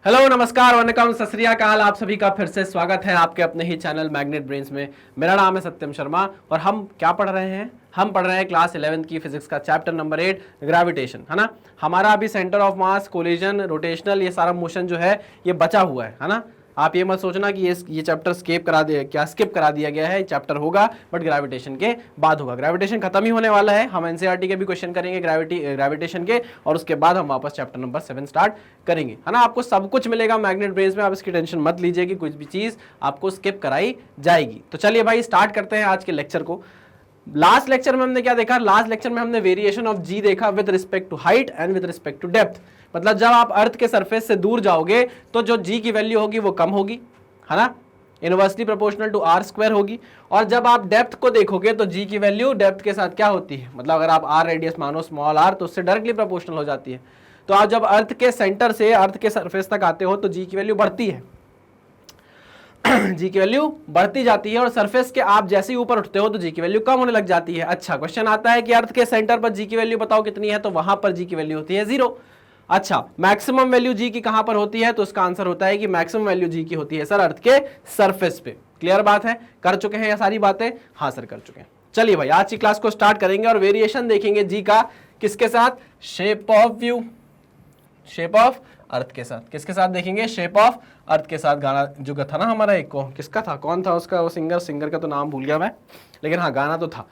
Hello, नमस्कार, वनकम, सत श्री अकाल। आप सभी का फिर से स्वागत है आपके अपने ही चैनल मैग्नेट ब्रेन्स में। मेरा नाम है सत्यम शर्मा और हम क्या पढ़ रहे हैं? हम पढ़ रहे हैं क्लास 11th की फिजिक्स का चैप्टर नंबर 8 ग्रेविटेशन, है ना। हमारा अभी centre of mass, collision, rotational, ये सारा मोशन जो है ये बचा हुआ है ना। आप ये मत सोचना कि ये चैप्टर स्किप करा दिया गया है। चैप्टर होगा बट ग्रेविटेशन के बाद होगा। ग्रेविटेशन खत्म ही होने वाला है। हम एनसीईआरटी के भी क्वेश्चन करेंगे ग्रेविटेशन के, और उसके बाद हम वापस चैप्टर नंबर 7 स्टार्ट करेंगे, है ना। आपको सब कुछ मिलेगा मैग्नेट ब्रेन्स में, आप इसकी टेंशन मत लीजिए कि कुछ भी चीज आपको स्किप कराई जाएगी। तो चलिए भाई स्टार्ट करते हैं आज के लेक्चर को। लास्ट लेक्चर में हमने क्या देखा? लास्ट लेक्चर में हमने वेरिएशन ऑफ जी देखा with respect to height and with respect to depth. मतलब जब आप अर्थ के सरफेस से दूर जाओगे तो जो जी की वैल्यू होगी वो कम होगी, है ना, inversely proportional to R square होगी। और जब आप डेप्थ को देखोगे तो जी की वैल्यू डेप्थ के साथ क्या होती है, मतलब अगर आप आर रेडियस मानो स्मॉल आर तो उससे डायरेक्टली प्रोपोर्शनल हो जाती है। तो आप जब अर्थ के सेंटर से अर्थ के सरफेस तक आते हो तो जी की वैल्यू बढ़ती है जी की वैल्यू बढ़ती जाती है, और सरफेस के आप जैसे ही ऊपर उठते हो तो जी की वैल्यू कम होने लग जाती है। अच्छा, क्वेश्चन आता है कि अर्थ के सेंटर पर जी की वैल्यू बताओ कितनी है, तो वहां पर जी की वैल्यू होती है 0। अच्छा, मैक्सिमम वैल्यू जी की कहां पर होती है, तो उसका आंसर होता है कि मैक्सिमम वैल्यू जी की होती है सर अर्थ के सरफेस पे। क्लियर बात है? कर चुके हैं ये सारी बातें? हाँ सर कर चुके हैं। चलिए भाई आज की क्लास को स्टार्ट करेंगे और वेरिएशन देखेंगे जी का किसके साथ? Shape of view, shape of अर्थ के साथ। किसके साथ देखेंगे? शेप ऑफ अर्थ के साथ। गाना जो था ना हमारा एक को, किसका था, कौन था उसका, वो सिंगर का तो नाम भूल गया मैं, लेकिन हाँ गाना तो था।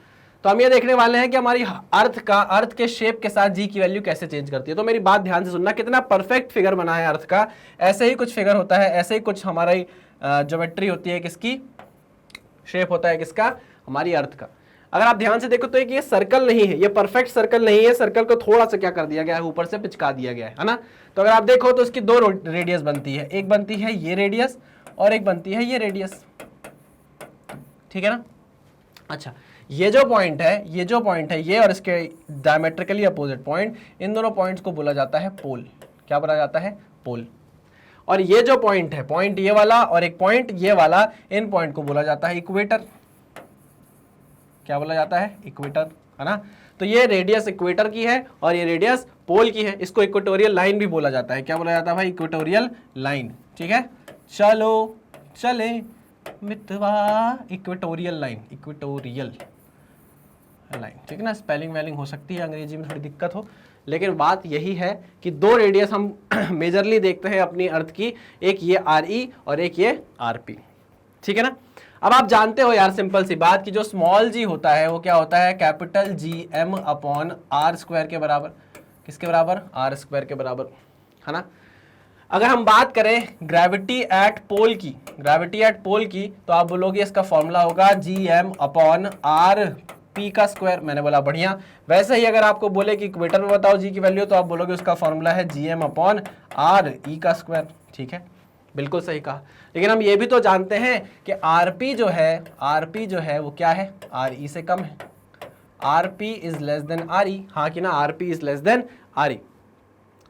तो हम ये देखने वाले हैं कि हमारी अर्थ के शेप के साथ जी की वैल्यू कैसे चेंज करती है। तो मेरी बात ध्यान से सुनना, कितना परफेक्ट फिगर बना है अर्थ का। ऐसे ही कुछ फिगर होता है, ऐसे ही कुछ हमारी ज्योमेट्री होती है, किसकी शेप होता है, किसका, हमारी अर्थ का। अगर आप ध्यान से देखो तो एक ये सर्कल नहीं है, ये परफेक्ट सर्कल नहीं है, सर्कल को थोड़ा सा क्या कर दिया गया है, ऊपर से पिचका दिया गया है ना। तो अगर आप देखो तो इसकी दो रेडियस बनती है, एक बनती है ये रेडियस और एक बनती है ये रेडियस, ठीक है ना। अच्छा, ये जो पॉइंट है ये और इसके डायमेट्रिकली अपोजिट पॉइंट, इन दोनों पॉइंट्स को बोला जाता है पोल। क्या बोला जाता है? पोल। और ये जो पॉइंट है, पॉइंट ये वाला और एक पॉइंट ये वाला, इन पॉइंट को बोला जाता है इक्वेटर। क्या बोला जाता है? इक्वेटर, है ना। तो ये रेडियस इक्वेटर की है और ये रेडियस पोल की है। इसको इक्वेटोरियल लाइन भी बोला जाता है। क्या बोला जाता है भाई? इक्वेटोरियल लाइन, ठीक है। चलो चले मितवा, इक्वेटोरियल लाइन, इक्वेटोरियल लाइन, ठीक है ना। स्पेलिंग वेलिंग हो सकती है अंग्रेजी में थोड़ी दिक्कत हो, लेकिन बात यही है कि दो रेडियस हम मेजरली देखते हैं अपनी अर्थ की, एक ये आर ई और एक ये आर पी, ठीक है ना। अब आप जानते हो यार सिंपल सी बात कि जो स्मॉल जी होता है वो क्या होता है? Capital G M upon R square के बराबर। किसके बराबर? आर स्क्वायर के बराबर, है ना। अगर हम बात करें ग्रेविटी एट पोल की, तो आप बोलोगे इसका फॉर्मूला होगा G M upon R P का स्क्वायर। मैंने बोला बढ़िया। वैसे ही अगर आपको बोले कि इक्वेटर में बताओ जी की वैल्यू, तो आप बोलोगे उसका फॉर्मूला है G M upon R E का स्क्वायर, ठीक है, बिल्कुल सही कहा। लेकिन हम ये भी तो जानते हैं कि आरपी जो है वो क्या है? आर ई से कम है। RP is less than R E, हाँ कि ना, RP is less than R E.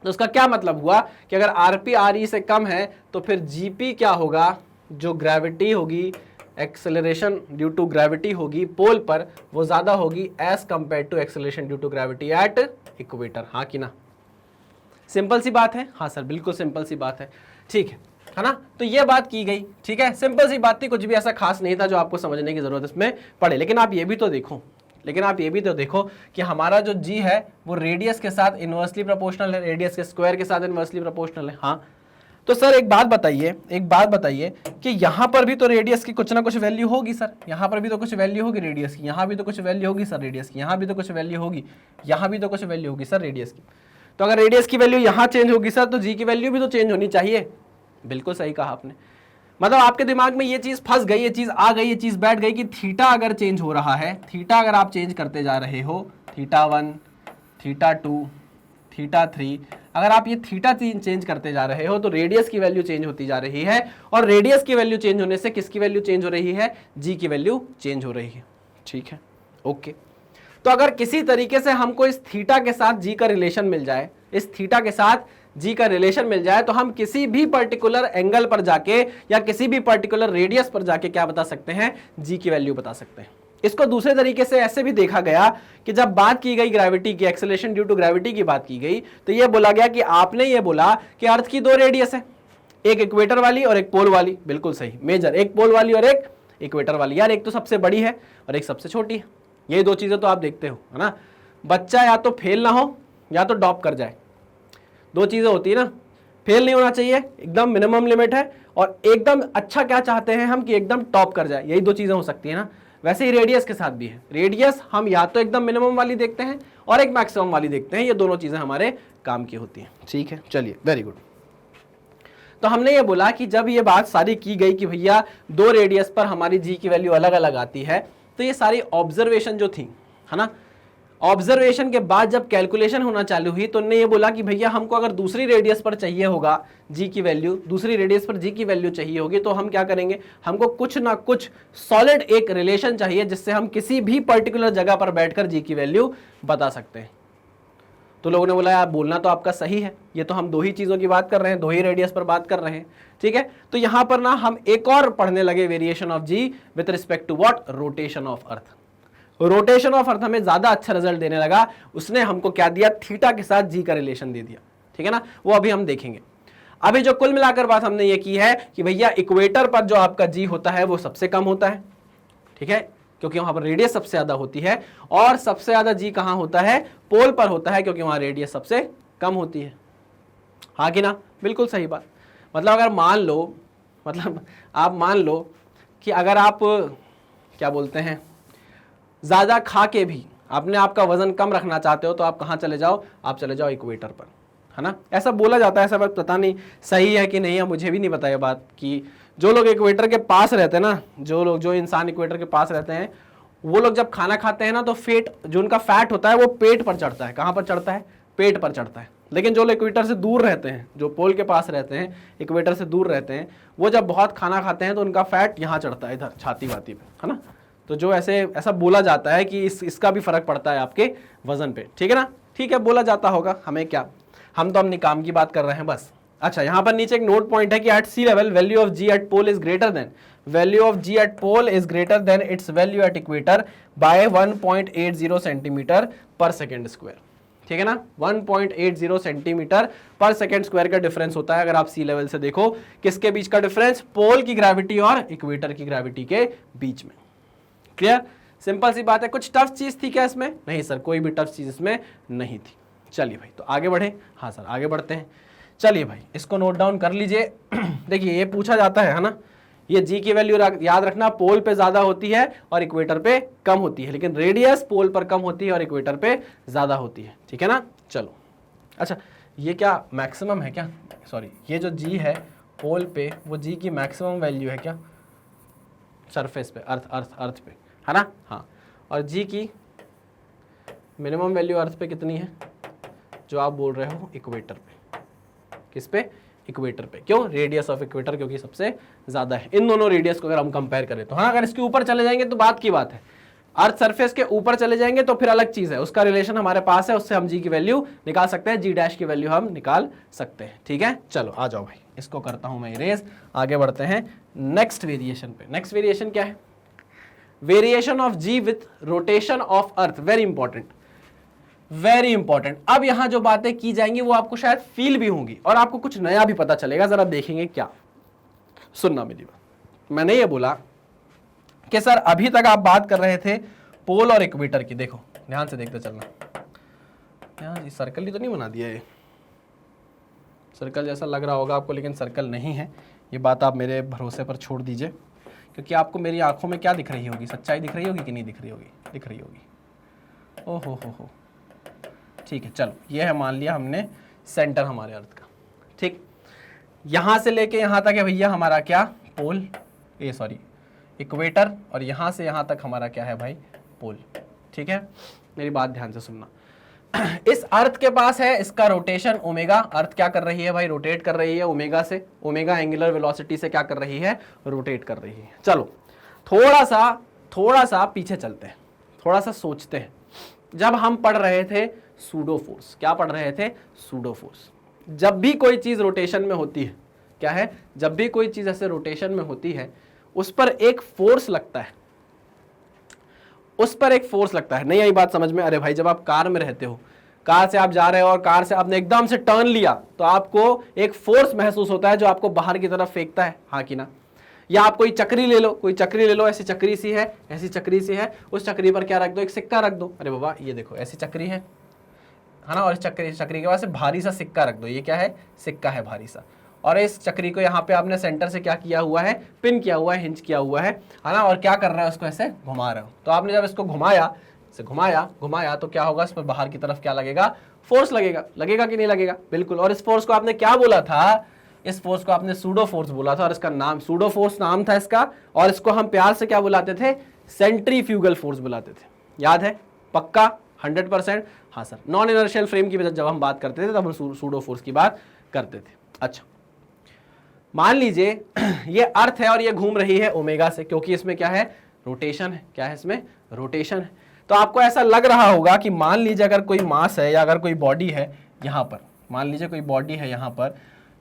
तो उसका क्या मतलब हुआ कि अगर आरपी आर ई से कम है तो फिर जीपी क्या होगा? जो ग्रेविटी होगी, एक्सेलरेशन ड्यू टू ग्रेविटी होगी पोल पर, वो ज्यादा होगी as compare to acceleration due to gravity at equator, हाँ कि ना। सिंपल सी बात है। हाँ सर बिल्कुल सिंपल सी बात है, ठीक है ना। तो ये बात की गई, ठीक है, सिंपल सी बात थी, कुछ भी ऐसा खास नहीं था जो आपको समझने की जरूरत इसमें पड़े। लेकिन आप ये भी तो देखो कि हमारा जो जी है वो रेडियस के साथ इनवर्सली प्रोपोर्शनल है, रेडियस के स्क्वायर के साथ इनवर्सली प्रोपोर्शनल है। हाँ, तो सर एक बात बताइए कि यहाँ पर भी तो रेडियस की कुछ ना कुछ वैल्यू होगी सर, यहाँ पर भी तो कुछ वैल्यू होगी रेडियस की, यहाँ भी तो कुछ वैल्यू होगी सर रेडियस की, यहाँ भी तो कुछ वैल्यू होगी, यहाँ भी तो कुछ वैल्यू होगी सर रेडियस की। तो अगर रेडियस की वैल्यू यहाँ चेंज होगी सर, तो जी की वैल्यू भी तो चेंज होनी चाहिए। बिल्कुल सही कहा आपने। मतलब आपके दिमाग में ये चीज फंस गई, ये चीज आ गई, ये चीज बैठ गई कि थीटा अगर चेंज हो रहा है, थीटा अगर आप चेंज करते जा रहे हो, थीटा 1, थीटा 2, थीटा 3, अगर आप ये थीटा चेंज करते जा रहे हो तो रेडियस की वैल्यू चेंज होती जा रही है, और रेडियस की वैल्यू चेंज होने से किसकी वैल्यू चेंज हो रही है? जी की वैल्यू चेंज हो रही है, ठीक है, ओके। तो अगर किसी तरीके से हमको इस थीटा के साथ जी का रिलेशन मिल जाए, इस थीटा के साथ जी का रिलेशन मिल जाए, तो हम किसी भी पर्टिकुलर एंगल पर जाके या किसी भी पर्टिकुलर रेडियस पर जाके क्या बता सकते हैं? जी की वैल्यू बता सकते हैं। इसको दूसरे तरीके से ऐसे भी देखा गया कि जब बात की गई ग्रेविटी की, एक्सेलरेशन ड्यू टू ग्रेविटी की बात की गई, तो ये बोला गया कि आपने ये बोला कि अर्थ की दो रेडियस है, एक इक्वेटर वाली और एक पोल वाली, बिल्कुल सही मेजर, एक पोल वाली और एक इक्वेटर वाली। यार एक तो सबसे बड़ी है और एक सबसे छोटी है, ये दो चीजें तो आप देखते हो है ना। बच्चा या तो फेल ना हो या तो टॉप कर जाए, दो चीजें होती है ना। फेल नहीं होना चाहिए, एकदम मिनिमम लिमिट है, और एकदम अच्छा क्या चाहते हैं हम कि एकदम टॉप कर जाए, यही दो चीजें हो सकती है ना। वैसे ही रेडियस के साथ भी है, रेडियस हम या तो एकदम मिनिमम वाली देखते हैं और एक मैक्सिमम वाली देखते हैं, ये दोनों चीजें हमारे काम की होती हैं। ठीक है, चलिए वेरी गुड। तो हमने ये बोला कि जब ये बात सारी की गई कि भैया दो रेडियस पर हमारी जी की वैल्यू अलग अलग आती है, तो ये सारी ऑब्जर्वेशन जो थी है ना, ऑब्जर्वेशन के बाद जब कैलकुलेशन होना चालू हुई तो उन्होंने ये बोला कि भैया हमको अगर दूसरी रेडियस पर चाहिए होगा जी की वैल्यू, दूसरी रेडियस पर जी की वैल्यू चाहिए होगी, तो हम क्या करेंगे, हमको कुछ ना कुछ सॉलिड एक रिलेशन चाहिए जिससे हम किसी भी पर्टिकुलर जगह पर बैठकर जी की वैल्यू बता सकते हैं। तो लोगों ने बोला यार बोलना तो आपका सही है, ये तो हम दो ही चीजों की बात कर रहे हैं, दो ही रेडियस पर बात कर रहे हैं। ठीक है, तो यहां पर ना हम एक और पढ़ने लगे, variation of g with respect to what, rotation of earth. Rotation of earth हमें ज्यादा अच्छा रिजल्ट देने लगा, उसने हमको क्या दिया, थीटा के साथ जी का रिलेशन दे दिया। ठीक है ना, वो अभी हम देखेंगे। अभी जो कुल मिलाकर बात हमने ये की है कि भैया इक्वेटर पर जो आपका जी होता है वो सबसे कम होता है। ठीक है, क्योंकि वहां पर रेडियस सबसे ज्यादा होती है, और सबसे ज्यादा जी कहां होता है, पोल पर होता है, क्योंकि वहां रेडियस सबसे कम होती है। हाँ कि ना, बिल्कुल सही बात। मतलब अगर मान लो, मतलब आप मान लो कि अगर आप क्या बोलते हैं, ज्यादा खा के भी आपने आपका वजन कम रखना चाहते हो, तो आप कहां चले जाओ, आप चले जाओ इक्वेटर पर, है ना। ऐसा बोला जाता है, ऐसा बात पता नहीं सही है कि नहीं है, मुझे भी नहीं पता ये बात, कि जो लोग इक्वेटर के पास रहते हैं ना, जो इंसान इक्वेटर के पास रहते हैं, वो लोग जब खाना खाते हैं ना, तो फेट, जो उनका फैट होता है वो पेट पर चढ़ता है। कहां पर चढ़ता है, पेट पर चढ़ता है। लेकिन जो लोग इक्वेटर से दूर रहते हैं, जो पोल के पास रहते हैं, इक्वेटर से दूर रहते हैं, वो जब बहुत खाना खाते हैं तो उनका फैट यहाँ चढ़ता है, इधर छाती वाती पे, है ना। तो जो ऐसा बोला जाता है कि इसका भी फर्क पड़ता है आपके वजन पे। ठीक है ना, ठीक है, बोला जाता होगा, हमें क्या, हम तो अपनी काम की बात कर रहे हैं बस। अच्छा, यहां पर नीचे एक नोट पॉइंट है कि at sea level value of g at pole is greater than, value of g at pole is greater than its value at equator by 1.80 centimetre per second square. ठीक है ना, 1.80 सेंटीमीटर पर सेकेंड स्क्वायर का difference होता है। अगर आप सी level से देखो, किसके बीच का डिफरेंस, पोल की ग्रेविटी और इक्वेटर की ग्रेविटी के बीच में। क्लियर, सिंपल सी बात है। कुछ टफ चीज थी क्या इसमें, नहीं सर, कोई भी टफ चीज इसमें नहीं थी। चलिए भाई, तो आगे बढ़े। हाँ सर, आगे बढ़ते हैं। चलिए भाई, इसको नोट डाउन कर लीजिए। देखिए, ये पूछा जाता है ना, ये जी की वैल्यू याद रखना, पोल पे ज्यादा होती है और इक्वेटर पे कम होती है, लेकिन रेडियस पोल पर कम होती है और इक्वेटर पे ज्यादा होती है। ठीक है ना, चलो। अच्छा, ये क्या मैक्सिमम है क्या, सॉरी, ये जो जी है पोल पे, वो जी की मैक्सिमम वैल्यू है क्या, सरफेस पे, अर्थ पे, है ना। हाँ, और जी की मिनिमम वैल्यू अर्थ पे कितनी है, जो आप बोल रहे हो इक्वेटर पे। किस पे, इक्वेटर पे। क्यों, रेडियस ऑफ इक्वेटर क्योंकि सबसे ज्यादा है। इन दोनों रेडियस को अगर हम कंपेयर करें तो, हाँ, अगर इसके ऊपर चले जाएंगे तो बात की बात है, अर्थ सरफेस के ऊपर चले जाएंगे तो फिर अलग चीज है, उसका रिलेशन हमारे पास है, उससे हम जी की वैल्यू निकाल सकते हैं, जी डैश की वैल्यू हम निकाल सकते हैं। ठीक है, चलो आ जाओ भाई, इसको करता हूं मैं इरेज, आगे बढ़ते हैं नेक्स्ट वेरिएशन पे। नेक्स्ट वेरिएशन क्या है, variation of g with rotation of earth. Very important, very important. अब यहां जो बातें की जाएंगी वो आपको शायद फील भी होंगी और आपको कुछ नया भी पता चलेगा, जरा देखेंगे क्या। सुनना मेरी बात, मैंने ये बोला कि सर अभी तक आप बात कर रहे थे पोल और इक्वेटर की। देखो ध्यान से देखते चलना, यहाँ सर्कल ही तो नहीं बना दिया, ये सर्कल जैसा लग रहा होगा आपको, लेकिन सर्कल नहीं है। ये बात आप मेरे भरोसे पर छोड़ दीजिए, क्योंकि आपको मेरी आंखों में क्या दिख रही होगी, सच्चाई दिख रही होगी कि नहीं दिख रही होगी, दिख रही होगी। ओहो हो, ठीक है, चलो, ये है, मान लिया हमने सेंटर हमारे अर्थ का। ठीक, यहां से लेके यहां तक है भैया हमारा क्या, पोल, इक्वेटर, और यहां से यहां तक हमारा क्या है भाई, पोल। ठीक है, मेरी बात ध्यान से सुनना। इस अर्थ के पास है इसका रोटेशन ओमेगा, अर्थ क्या कर रही है भाई, रोटेट कर रही है ओमेगा से, ओमेगा एंगुलर वेलोसिटी से क्या कर रही है, रोटेट कर रही है। चलो थोड़ा सा पीछे चलते हैं, थोड़ा सा सोचते हैं। जब हम पढ़ रहे थे सूडो फोर्स, क्या पढ़ रहे थे, सूडो फोर्स। जब भी कोई चीज रोटेशन में होती है, क्या है, जब भी कोई चीज ऐसे रोटेशन में होती है, उस पर एक फोर्स लगता है, उस पर एक फोर्स लगता है। नहीं आई बात समझ में, अरे भाई जब आप कार में रहते हो, कार से आप जा रहे हो और कार से आपने एकदम से टर्न लिया तो आपको एक फोर्स महसूस होता है जो आपको बाहर की तरफ फेंकता है, हाँ कि ना। या आप कोई चक्री ले लो, कोई चक्री ले लो, ऐसी चक्री सी है, ऐसी चक्री सी है, उस चक्री पर क्या रख दो, एक सिक्का रख दो। अरे बाबा ये देखो ऐसी चक्री है ना, और इस चक्री के पास भारी सा सिक्का रख दो। ये क्या है, सिक्का है भारी सा। और इस चक्री को यहाँ पे आपने सेंटर से क्या किया हुआ है, पिन किया हुआ है, हिंज किया हुआ है ना, और क्या कर रहा है, उसको ऐसे घुमा रहे हो। तो आपने जब इसको घुमाया, इसे घुमाया तो क्या होगा, इस पर बाहर की तरफ क्या लगेगा, फोर्स लगेगा। लगेगा कि नहीं लगेगा, बिल्कुल। और इस फोर्स को आपने क्या बोला था, इस फोर्स को आपने सूडो फोर्स बोला था, और इसका नाम सूडो फोर्स नाम था इसका, और इसको हम प्यार से क्या बुलाते थे, सेंट्रीफ्यूगल फोर्स बुलाते थे। याद है पक्का 100%? हाँ सर। नॉन इनर्शियल फ्रेम की जब हम बात करते थे तब हम सूडो फोर्स की बात करते थे। अच्छा, मान लीजिए ये अर्थ है और ये घूम रही है ओमेगा से, क्योंकि इसमें क्या है, रोटेशन है। क्या है इसमें, रोटेशन है। तो आपको ऐसा लग रहा होगा कि मान लीजिए अगर कोई मास है या अगर कोई बॉडी है यहां पर, मान लीजिए कोई बॉडी है यहां पर,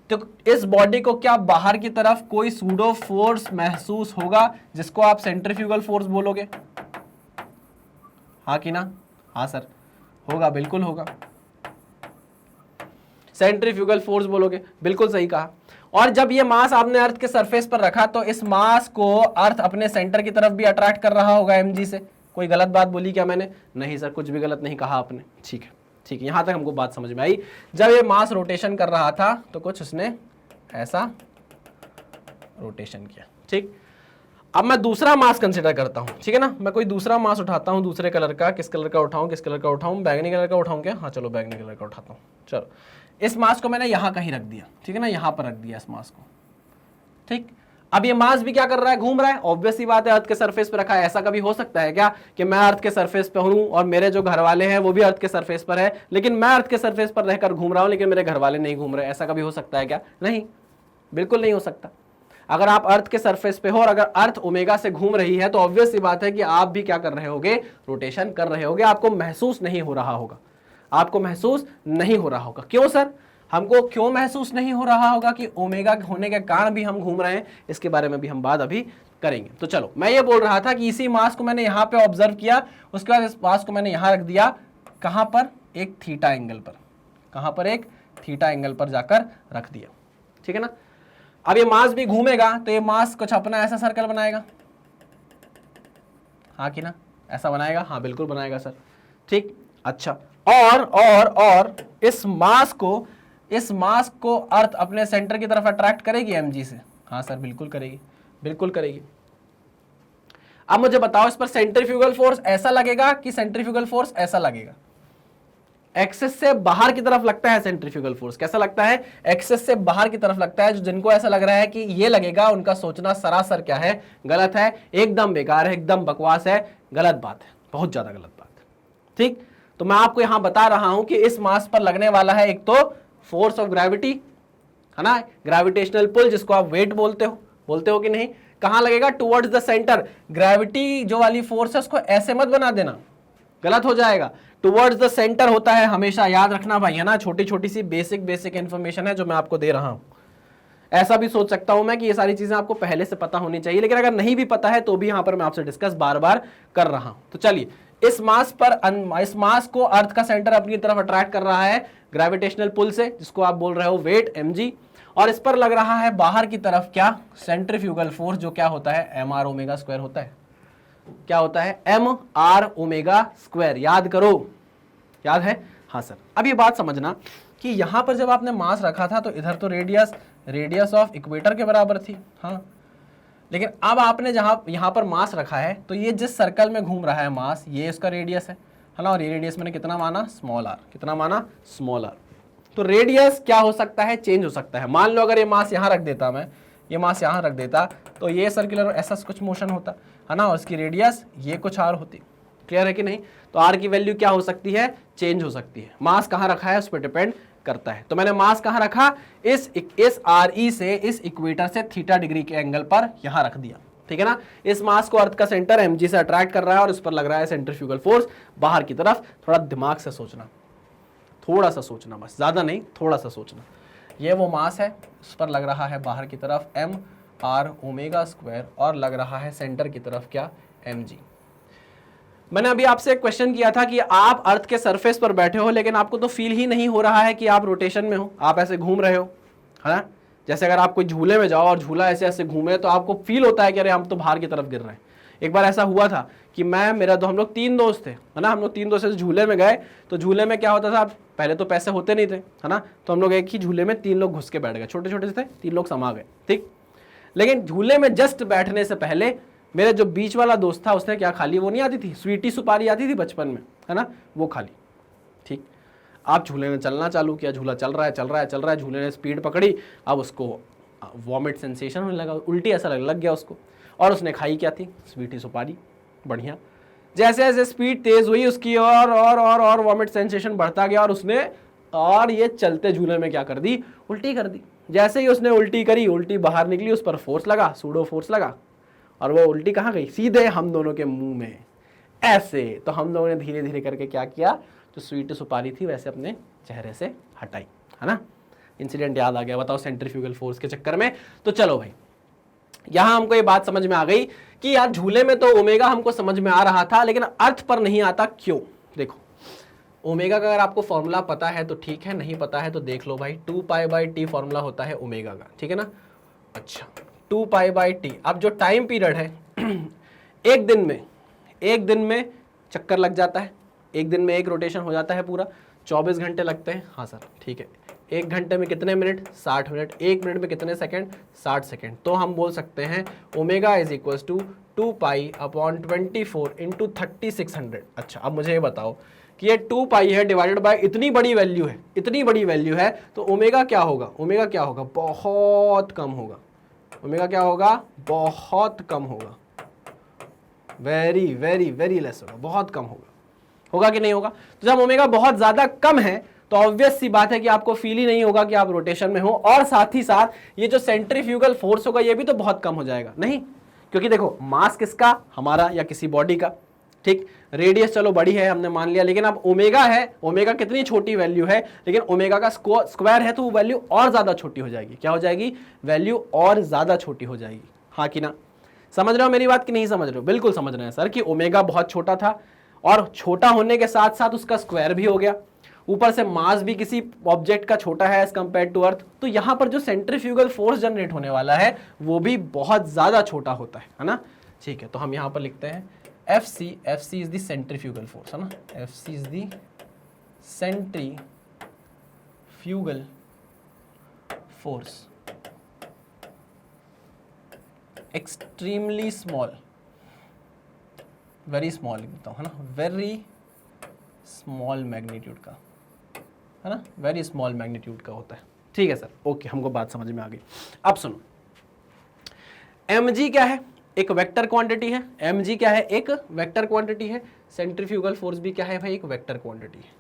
तो इस बॉडी को क्या बाहर की तरफ कोई सूडो फोर्स महसूस होगा जिसको आप सेंट्रीफ्यूगल फोर्स बोलोगे, हाँ कि ना? हाँ सर, होगा, बिल्कुल होगा। सेंट्रीफ्यूगल फोर्स बोलोगे, बिल्कुल सही कहा। और जब ये मास आपने अर्थ के सरफेस पर रखा तो इस मास को अर्थ अपने सेंटर की तरफ भी अट्रैक्ट कर रहा होगा mg से। कोई गलत बात बोली क्या मैंने? नहीं सर, कुछ भी गलत नहीं कहा आपने। ठीक है, ठीक है, यहां तक हमको बात समझ में आई। जब ये मास रोटेशन कर रहा था तो कुछ उसने ऐसा रोटेशन किया। ठीक, अब मैं दूसरा मास कंसिडर करता हूं, ठीक है ना। मैं कोई दूसरा मास उठाता हूं दूसरे कलर का। किस कलर का उठाऊं, किस कलर का उठाऊं? बैगनी कलर का उठाऊं क्या? हाँ चलो बैगनी कलर का उठाता हूं। चलो, इस मास को मैंने यहां कहीं रख दिया, ठीक है ना, यहां पर रख दिया इस मास को। ठीक, अब ये मास भी क्या कर रहा है, घूम रहा है। ऑब्वियस सी बात है, अर्थ के सरफेस पे रखा है। ऐसा कभी हो सकता है क्या कि मैं अर्थ के सरफेस पे हूं और मेरे जो घर वाले हैं वो भी अर्थ के सरफेस पर है, लेकिन मैं अर्थ के सरफेस पर रहकर घूम रहा हूं लेकिन मेरे घर वाले नहीं घूम रहे? ऐसा कभी हो सकता है क्या? नहीं, बिल्कुल नहीं हो सकता। अगर आप अर्थ के सरफेस पे हो और अगर अर्थ ओमेगा से घूम रही है तो ऑब्वियस सी बात है कि आप भी क्या कर रहे होगे, रोटेशन कर रहे होगे। आपको महसूस नहीं हो रहा होगा, आपको महसूस नहीं हो रहा होगा। क्यों सर, हमको क्यों महसूस नहीं हो रहा होगा कि ओमेगा होने के कारण भी हम घूम रहे हैं? इसके बारे में भी हम बात अभी करेंगे। तो चलो, मैं ये बोल रहा था कि इसी मास को मैंने यहां पे ऑब्जर्व किया, उसके बाद इस मास को मैंने यहां रख दिया। कहां पर? एक थीटा एंगल पर। कहां पर? एक थीटा एंगल पर जाकर रख दिया, ठीक है ना। अब ये मास भी घूमेगा तो ये मास कुछ अपना ऐसा सर्कल बनाएगा, हाँ कि ना? ऐसा बनाएगा, हाँ बिल्कुल बनाएगा सर। ठीक, अच्छा, और इस मास को अर्थ अपने सेंटर की तरफ अट्रैक्ट करेगी mg से? हाँ सर, बिल्कुल करेगी, बिल्कुल करेगी। अब मुझे बताओ, इस पर सेंट्रीफ्यूगल फोर्स ऐसा लगेगा कि सेंट्रीफ्यूगल फोर्स ऐसा लगेगा? एक्सेस से बाहर की तरफ लगता है सेंट्रीफ्यूगल फोर्स। कैसा लगता है? एक्सेस से बाहर की तरफ लगता है। जो जिनको ऐसा लग रहा है कि ये लगेगा, उनका सोचना सरासर क्या है, गलत है, एकदम बेकार है, एकदम बकवास है, गलत बात है, बहुत ज्यादा गलत बात है। ठीक, तो मैं आपको यहां बता रहा हूं कि इस मास पर लगने वाला है एक तो फोर्स ऑफ ग्रेविटी, है ना, ग्रेविटेशनल पुल, जिसको आप वेट बोलते हो कि नहीं। कहां लगेगा? Towards the centre. ग्रेविटी जो वाली फोर्स है उसको ऐसे मत बना देना, गलत हो जाएगा। टुवर्ड्स द सेंटर होता है हमेशा, याद रखना भाई, है ना। छोटी छोटी सी बेसिक इंफॉर्मेशन है जो मैं आपको दे रहा हूं। ऐसा भी सोच सकता हूं मैं कि ये सारी चीजें आपको पहले से पता होनी चाहिए, लेकिन अगर नहीं भी पता है तो भी यहां पर मैं आपसे डिस्कस बार बार कर रहा हूं। तो चलिए, इस मास को अर्थ का सेंटर अपनी तरफ अट्रैक्ट कर रहा है ग्रेविटेशनल पुल से, जिसको आप बोल रहे हो वेट mg, और इस पर लग रहा है बाहर की तरफ क्या, सेंट्रीफ्यूगल फोर्स, जो क्या होता है, mr ओमेगा स्क्वायर होता है। क्या होता है? mr omega square. याद करो, याद है? हाँ सर। अब ये बात समझना कि यहां पर जब आपने मास रखा था तो इधर तो रेडियस ऑफ इक्वेटर के बराबर थी, हाँ, लेकिन अब आपने जहां यहां पर मास रखा है तो ये जिस सर्कल में घूम रहा है मास, ये इसका रेडियस है ना, और ये रेडियस मैंने कितना माना, स्मॉल आर। कितना माना? Small are. तो रेडियस क्या हो सकता है, चेंज हो सकता है। मान लो अगर ये मास यहां रख देता, मैं ये मास यहां रख देता तो ये सर्कुलर ऐसा कुछ मोशन होता है ना, और इसकी रेडियस ये कुछ आर होती। क्लियर है कि नहीं? तो आर की वैल्यू क्या हो सकती है, चेंज हो सकती है। मास कहां रखा है उस पर डिपेंड करता है। तो मैंने मास कहां रखा, इस आर ई से, इस इक्वेटर से थीटा डिग्री के एंगल पर यहां रख दिया, ठीक है ना। इस मास को अर्थ का सेंटर mg से अट्रैक्ट कर रहा है और इस पर लग रहा है सेंट्रीफ्यूगल फोर्स बाहर की तरफ। थोड़ा दिमाग से सोचना, थोड़ा सा सोचना, बस ज्यादा नहीं, थोड़ा सा सोचना। ये वो मास है, इस पर लग रहा है बाहर की तरफ mr ओमेगा स्क्वायर और लग रहा है सेंटर की तरफ क्या, mg। मैंने अभी आपसे एक क्वेश्चन किया था कि आप अर्थ के सरफेस पर बैठे हो लेकिन आपको तो फील ही नहीं हो रहा है कि आप रोटेशन में हो, आप ऐसे घूम रहे हो, है ना। जैसे अगर आप कोई झूले में जाओ और झूला ऐसे ऐसे घूमे तो आपको फील होता है कि अरे हम तो बाहर की तरफ गिर रहे हैं। एक बार ऐसा हुआ था कि हम लोग 3 दोस्त थे, है ना, हम लोग 3 दोस्त झूले में गए। तो झूले में क्या होता था, पहले तो पैसे होते नहीं थे, है ना, तो हम लोग एक ही झूले में 3 लोग घुस के बैठ गए, छोटे छोटे थे, 3 लोग समा गए, ठीक। लेकिन झूले में जस्ट बैठने से पहले मेरे जो बीच वाला दोस्त था उसने क्या खा ली, वो नहीं आती थी स्वीटी सुपारी आती थी बचपन में, है ना, वो खा ली, ठीक। आप झूले में चलना चालू किया, झूला चल रहा है चल रहा है चल रहा है, झूले ने स्पीड पकड़ी, अब उसको वॉमिट सेंसेशन होने लगा, उल्टी ऐसा लग गया उसको, और उसने खाई क्या थी, स्वीटी सुपारी, बढ़िया। जैसे जैसे स्पीड तेज हुई उसकी और वॉमिट सेंसेशन बढ़ता गया, और उसने और ये चलते झूले में क्या कर दी, उल्टी कर दी। जैसे ही उसने उल्टी करी, उल्टी बाहर निकली, उस पर फोर्स लगा, सूडो फोर्स लगा, और वो उल्टी कहाँ गई, सीधे हम दोनों के मुंह में, ऐसे। तो हम लोगों ने धीरे धीरे करके क्या किया, जो स्वीट सुपारी थी वैसे अपने चेहरे से हटाई, है ना। इंसिडेंट याद आ गया, बताओ, सेंट्रीफ्यूगल फोर्स के चक्कर में। तो चलो भाई, यहां हमको ये बात समझ में आ गई कि यार झूले में तो ओमेगा हमको समझ में आ रहा था लेकिन अर्थ पर नहीं आता, क्यों। देखो, ओमेगा का अगर आपको फॉर्मूला पता है तो ठीक है, नहीं पता है तो देख लो भाई, 2π/t फॉर्मूला होता है ओमेगा का, ठीक है ना। अच्छा, 2π/t। अब जो टाइम पीरियड है एक दिन में चक्कर लग जाता है, एक दिन में एक रोटेशन हो जाता है पूरा, 24 घंटे लगते हैं, हाँ सर ठीक है। 1 घंटे में कितने मिनट, 60 मिनट। 1 मिनट में कितने सेकंड, 60 सेकंड। तो हम बोल सकते हैं omega is equal to 2π/24 into 3600। अच्छा, अब मुझे ये बताओ कि ये 2π है डिवाइडेड बाय इतनी बड़ी वैल्यू है, इतनी बड़ी वैल्यू है, तो ओमेगा क्या होगा, ओमेगा क्या होगा, बहुत कम होगा। ओमेगा क्या होगा, बहुत कम होगा, वेरी वेरी वेरी लेस होगा, बहुत कम होगा। होगा कि नहीं होगा। तो जब ओमेगा बहुत ज्यादा कम है तो ऑब्वियस सी बात है कि आपको फील ही नहीं होगा कि आप रोटेशन में हो, और साथ ही साथ ये जो सेंट्रीफ्यूगल फोर्स होगा ये भी तो बहुत कम हो जाएगा, नहीं, क्योंकि देखो मास किसका, हमारा या किसी बॉडी का, ठीक। रेडियस चलो बड़ी है हमने मान लिया, लेकिन अब ओमेगा है, ओमेगा कितनी छोटी वैल्यू है, लेकिन ओमेगा का स्क्वायर है तो वो वैल्यू और ज्यादा छोटी हो जाएगी। क्या हो जाएगी, वैल्यू और ज्यादा छोटी हो जाएगी, हाँ कि ना। समझ रहे हो मेरी बात कि नहीं समझ रहे हो, बिल्कुल समझ रहे हैं सर, कि ओमेगा बहुत छोटा था और छोटा होने के साथ साथ उसका स्क्वायर भी हो गया, ऊपर से मास भी किसी ऑब्जेक्ट का छोटा है एज कंपेयर टू अर्थ, तो यहां पर जो सेंट्रीफ्यूगल फोर्स जनरेट होने वाला है वो भी बहुत ज्यादा छोटा होता है ना। ठीक है, तो हम यहां पर लिखते हैं FC is the centrifugal force, है ना, FC is the centrifugal force, extremely small, very small लिखता हूँ, है ना, वेरी स्मॉल मैग्नीट्यूड का, है ना, वेरी स्मॉल मैग्नीट्यूड का होता है। ठीक है सर, ओके, हमको बात समझ में आ गई। अब सुनो, mg क्या है, एक वेक्टर क्वांटिटी है। mg क्या है, एक वेक्टर क्वांटिटी है। सेंट्रीफ्यूगल फोर्स भी क्या है भाई, एक वेक्टर क्वांटिटी है।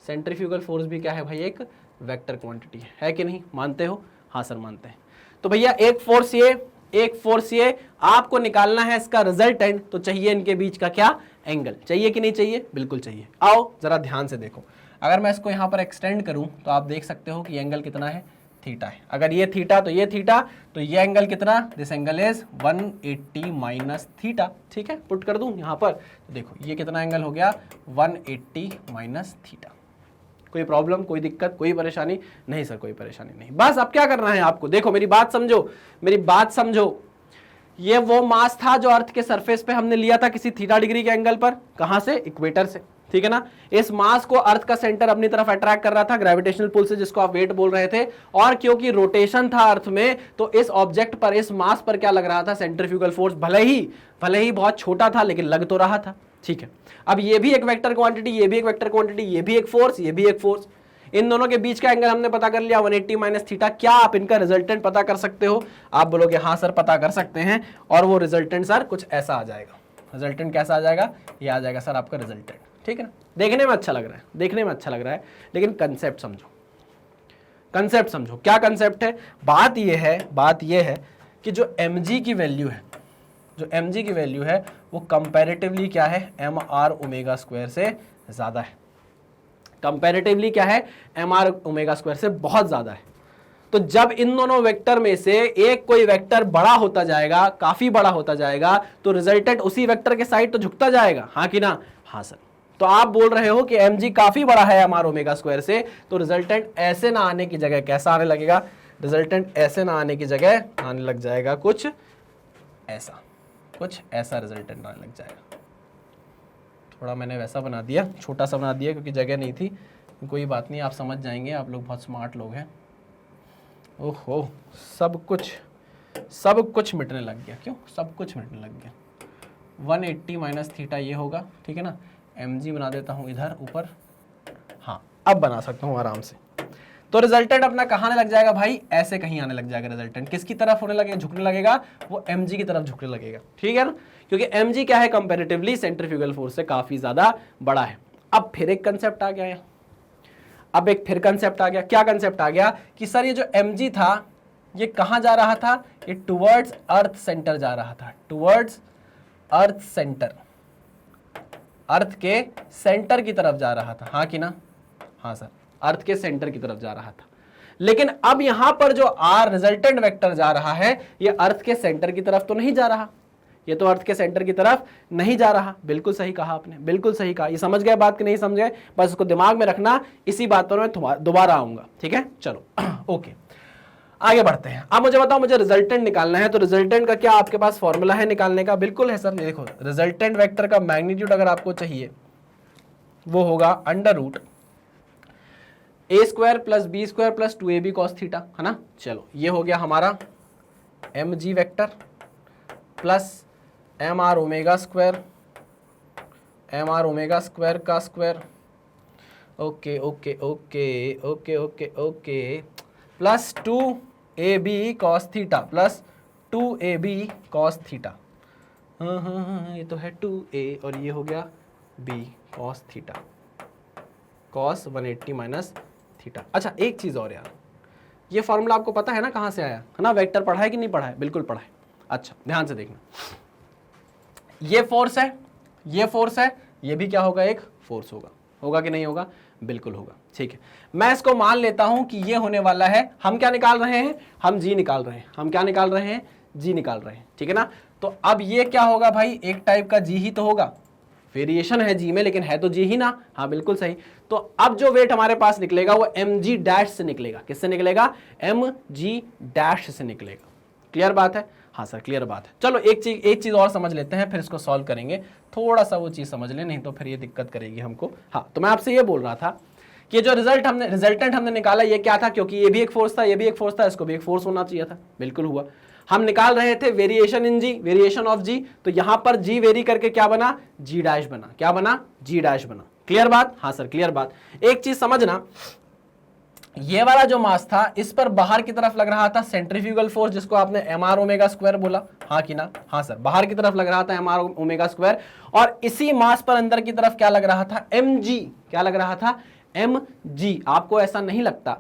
सेंट्रीफ्यूगल फोर्स भी क्या है भाई, एक वेक्टर क्वांटिटी है कि नहीं, मानते हो। हाँ सर मानते हैं। तो भैया एक फोर्स ये, एक फोर्स ये, आपको निकालना है इसका रिजल्टेंट, तो चाहिए इनके बीच का क्या, एंगल। चाहिए कि नहीं चाहिए, बिल्कुल चाहिए। आओ जरा ध्यान से देखो, अगर मैं इसको यहाँ पर एक्सटेंड करूँ तो आप देख सकते हो कि एंगल कितना है, थीटा है। अगर ये थीटा तो ये थीटा, तो ये एंगल कितना, this angle is 180 minus theta. ठीक है, पुट कर दूं यहाँ पर, तो देखो ये कितना एंगल हो गया, 180 माइनस थीटा। कोई प्रॉब्लम, कोई दिक्कत, कोई परेशानी नहीं सर, कोई परेशानी नहीं। बस अब क्या करना है आपको, देखो मेरी बात समझो, मेरी बात समझो। ये वो मास था जो अर्थ के सरफेस पे हमने लिया था किसी थीटा डिग्री के एंगल पर, कहां से, इक्वेटर से, ठीक है ना। इस मास को अर्थ का सेंटर अपनी तरफ अट्रैक्ट कर रहा था ग्रेविटेशनल पुल से, जिसको आप वेट बोल रहे थे, और क्योंकि रोटेशन था अर्थ में, तो इस ऑब्जेक्ट पर, इस मास पर क्या लग रहा था, सेंट्रीफ्यूगल फोर्स। भले ही बहुत छोटा था लेकिन लग तो रहा था। ठीक है, अब ये भी एक वेक्टर क्वांटिटी, ये भी एक वेक्टर क्वांटिटी, ये भी एक फोर्स, ये भी एक फोर्स। इन दोनों के बीच का एंगल हमने पता कर लिया 180 माइनस थीटा। क्या आप इनका रिजल्टेंट पता कर सकते हो? आप बोलोगे हाँ सर पता कर सकते हैं, और वो रिजल्टेंट सर कुछ ऐसा आ जाएगा। रिजल्टेंट कैसा आ जाएगा, ये आ जाएगा सर आपका रिजल्टेंट। ठीक है ना, देखने में अच्छा लग रहा है, देखने में अच्छा लग रहा है, लेकिन कंसेप्ट समझो, कंसेप्ट समझो। क्या कंसेप्ट है? बात ये है कि जो mg की वैल्यू है, जो mg की वैल्यू है वो कंपैरेटिवली क्या है, mr ओमेगा स्क्वायर से ज़्यादा है। कंपैरेटिवली क्या है, mr ओमेगा स्क्वायर से बहुत ज़्यादा है। तो जब इन दोनों वेक्टर में से एक कोई वेक्टर बड़ा होता जाएगा, काफी बड़ा होता जाएगा, तो रिजल्टेंट उसी वेक्टर के साइड तो झुकता जाएगा, हाँ कि ना? हाँ सर। तो आप बोल रहे हो कि mg काफी बड़ा है mr ओमेगा स्क्वायर से, तो रिजल्टेंट ऐसे ना आने की जगह कैसा आने लगेगा? रिजल्टेंट ऐसे ना आने की जगह आने लग जाएगा कुछ ऐसा रिजल्टेंट आने लग जाएगा। थोड़ा मैंने वैसा बना दिया, छोटा सा बना दिया क्योंकि जगह नहीं थी। कोई बात नहीं, आप समझ जाएंगे, आप लोग बहुत स्मार्ट लोग हैं। ओहो, सब कुछ मिटने लग गया। क्यों सब कुछ मिटने लग गया? 180 माइनस थीटा ये होगा, ठीक है ना? mg बना देता हूँ इधर ऊपर, हाँ अब बना सकता हूँ आराम से। तो रिजल्टेंट अपना कहाँ आने लग जाएगा भाई? ऐसे कहीं आने लग जाएगा। रिजल्टेंट किसकी तरफ होने लगेगा, झुकने लगेगा? वो mg की तरफ झुकने लगेगा, ठीक है ना? क्योंकि mg क्या है, कंपैरेटिवली सेंट्रीफ्यूगल फोर्स से काफी ज्यादा बड़ा है। अब फिर एक कंसेप्ट आ गया, क्या कंसेप्ट आ गया कि सर ये जो mg था ये कहाँ जा रहा था? ये टुवर्ड्स अर्थ सेंटर जा रहा था, टुवर्ड्स अर्थ सेंटर, अर्थ के सेंटर की तरफ जा रहा था, हाँ कि ना? हाँ सर, अर्थ के सेंटर की तरफ जा रहा था। लेकिन अब यहां पर जो आर रिजल्टेंट वेक्टर जा रहा है ये अर्थ के सेंटर की तरफ तो नहीं जा रहा, ये तो अर्थ के सेंटर की तरफ नहीं जा रहा। बिल्कुल सही कहा आपने, बिल्कुल सही कहा। ये समझ गए बात कि नहीं समझ गए? बस इसको दिमाग में रखना, इसी बात पर मैं दोबारा आऊंगा, ठीक है? चलो ओके, आगे बढ़ते हैं। अब मुझे बताओ, मुझे रिजल्टेंट निकालना है, तो रिजल्टेंट का क्या आपके पास फॉर्मूला है निकालने का? बिल्कुल है सर। देखो, रिजल्टेंट वेक्टर का मैग्नीट्यूड अगर आपको चाहिए वो होगा under root a square plus b square plus 2ab cos theta, है ना? चलो, ये हो गया हमारा mg vector plus mr omega square का square, okay okay okay okay okay okay, plus 2ab cos theta plus 2ab cos theta. हाँ, ये तो है 2a और ये हो गया b cos theta, cos 180 minus theta. अच्छा, एक चीज़ और यार, ये फॉर्मूला आपको पता है ना कहाँ से आया, है ना? वेक्टर पढ़ा है कि नहीं पढ़ा है? बिल्कुल पढ़ा है। अच्छा, ध्यान से देखना, ये फोर्स है, ये फोर्स है, ये भी क्या होगा? एक फोर्स होगा। होगा कि नहीं होगा? बिल्कुल होगा, ठीक है। मैं इसको मान लेता हूं कि ये होने वाला है। हम क्या निकाल रहे हैं? हम जी निकाल रहे हैं। हम क्या निकाल रहे हैं? जी निकाल रहे हैं, ठीक है ना? तो अब ये क्या होगा भाई? एक टाइप का जी ही तो होगा, वेरिएशन है जी में लेकिन है तो जी ही ना। हाँ बिल्कुल सही। तो अब जो वेट हमारे पास निकलेगा वो mg डैश से निकलेगा। किससे निकलेगा? mg डैश से निकलेगा। क्लियर बात है? हाँ सर क्लियर बात है। चलो एक चीज और समझ लेते हैं, फिर इसको सॉल्व करेंगे। थोड़ा सा वो चीज समझ ले, नहीं तो फिर ये दिक्कत करेगी हमको। हाँ, तो मैं आपसे ये बोल रहा था कि जो रिजल्टेंट हमने निकाला ये क्या था? क्योंकि ये भी एक फोर्स था, ये भी एक फोर्स था, इसको भी एक फोर्स होना चाहिए था। बिल्कुल हुआ। हम निकाल रहे थे variation in g, variation of g, तो यहां पर जी वेरी करके क्या बना? जी डैश बना। क्या बना? जी डैश बना। क्लियर बात? हाँ सर क्लियर बात। एक चीज समझना, ये वाला जो मास था इस पर बाहर की तरफ लग रहा था सेंट्रीफ्यूगल फोर्स, जिसको आपने mr ओमेगा स्क्वायर बोला, हाँ कि ना? हाँ सर, बाहर की तरफ लग रहा था mr ओमेगा स्क्वायर, और इसी मास पर अंदर की तरफ क्या लग रहा था? mg। क्या लग रहा था? mg। आपको ऐसा नहीं लगता